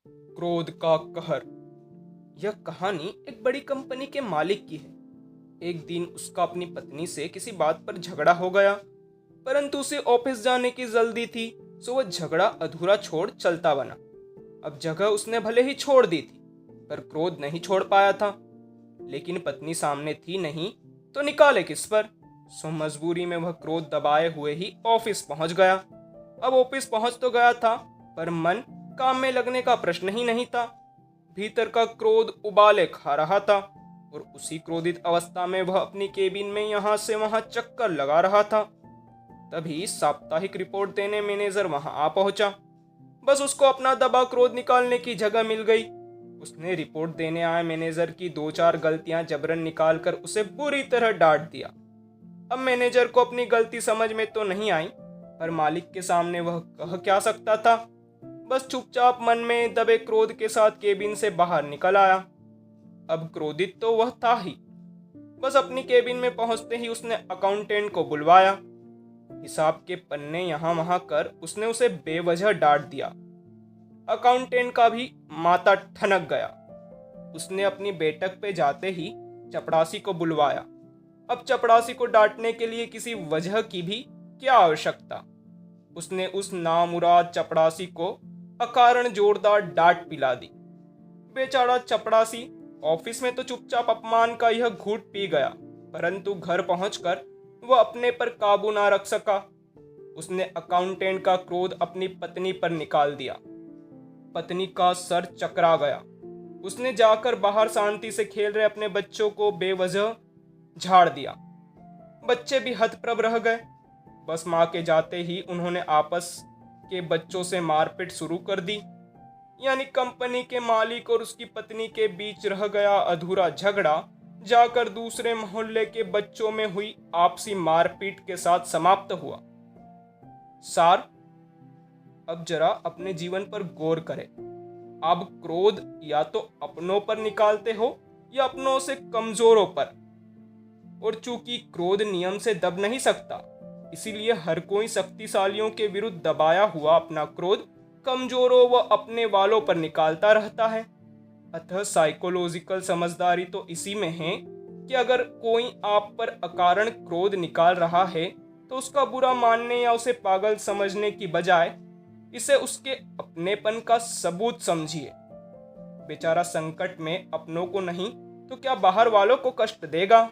क्रोध का कहर। यह कहानी एक बड़ी कंपनी के मालिक की है। एक दिन उसका अपनी पत्नी से किसी बात पर झगड़ा हो गया, परंतु उसे ऑफिस जाने की जल्दी थी, सो वह झगड़ा अधूरा छोड़ चलता बना। अब जगह उसने भले ही छोड़ दी थी, पर क्रोध नहीं छोड़ पाया था। लेकिन पत्नी सामने थी नहीं, तो निकाले किस पर। सो मजबूरी में वह क्रोध दबाए हुए ही ऑफिस पहुंच गया। अब ऑफिस पहुंच तो गया था, पर मन काम में लगने का प्रश्न ही नहीं था। भीतर का क्रोध उबाले खा रहा था, और उसी क्रोधित अवस्था में वह अपनी केबिन में यहां से वहां चक्कर लगा रहा था। तभी साप्ताहिक रिपोर्ट देने मैनेजर वहां आ पहुंचा। बस उसको अपना दबा क्रोध निकालने की जगह मिल गई। उसने रिपोर्ट देने आए मैनेजर की दो चार गलतियां जबरन निकालकर उसे बुरी तरह डांट दिया। अब मैनेजर को अपनी गलती समझ में तो नहीं आई, पर मालिक के सामने वह कह क्या सकता था। बस चुपचाप मन में दबे क्रोध के साथ केबिन से बाहर निकल आया। अब क्रोधित तो वह था ही। बस अपनी केबिन में पहुंचते ही उसने अकाउंटेंट को बुलवाया। हिसाब के पन्ने यहां वहां कर उसने उसे बेवजह डांट दिया। अकाउंटेंट का भी माथा ठनक गया। उसने अपनी बैठक पे जाते ही चपड़ासी को बुलवाया। अब चपड़ासी को डांटने के लिए किसी वजह की भी क्या आवश्यकता। उसने उस नामुराद चपड़ासी को अकारण जोरदार डांट पिला दी। बेचारा चपड़ासी ऑफिस में तो चुपचाप अपमान का यह घूंट पी गया, परंतु घर पहुंचकर वह अपने पर काबू ना रख सका। उसने अकाउंटेंट का क्रोध अपनी पत्नी पर निकाल दिया। पत्नी का सर चकरा गया। उसने जाकर बाहर शांति से खेल रहे अपने बच्चों को बेवजह झाड़ दिया। बच्चे भी हतप्रभ रह गए। बस मां के जाते ही उन्होंने आपस के बच्चों से मारपीट शुरू कर दी। यानी कंपनी के मालिक और उसकी पत्नी के बीच रह गया अधूरा झगड़ा जाकर दूसरे मोहल्ले के बच्चों में हुई आपसी मारपीट के साथ समाप्त हुआ। सार, अब जरा अपने जीवन पर गौर करें। आप क्रोध या तो अपनों पर निकालते हो या अपनों से कमजोरों पर। और चूंकि क्रोध नियम से दब नहीं सकता, इसीलिए हर कोई शक्तिशालियों के विरुद्ध दबाया हुआ अपना क्रोध कमजोरों व अपने वालों पर निकालता रहता है। अतः साइकोलॉजिकल समझदारी तो इसी में है कि अगर कोई आप पर अकारण क्रोध निकाल रहा है, तो उसका बुरा मानने या उसे पागल समझने की बजाय इसे उसके अपनेपन का सबूत समझिए। बेचारा संकट में अपनों को नहीं तो क्या बाहर वालों को कष्ट देगा।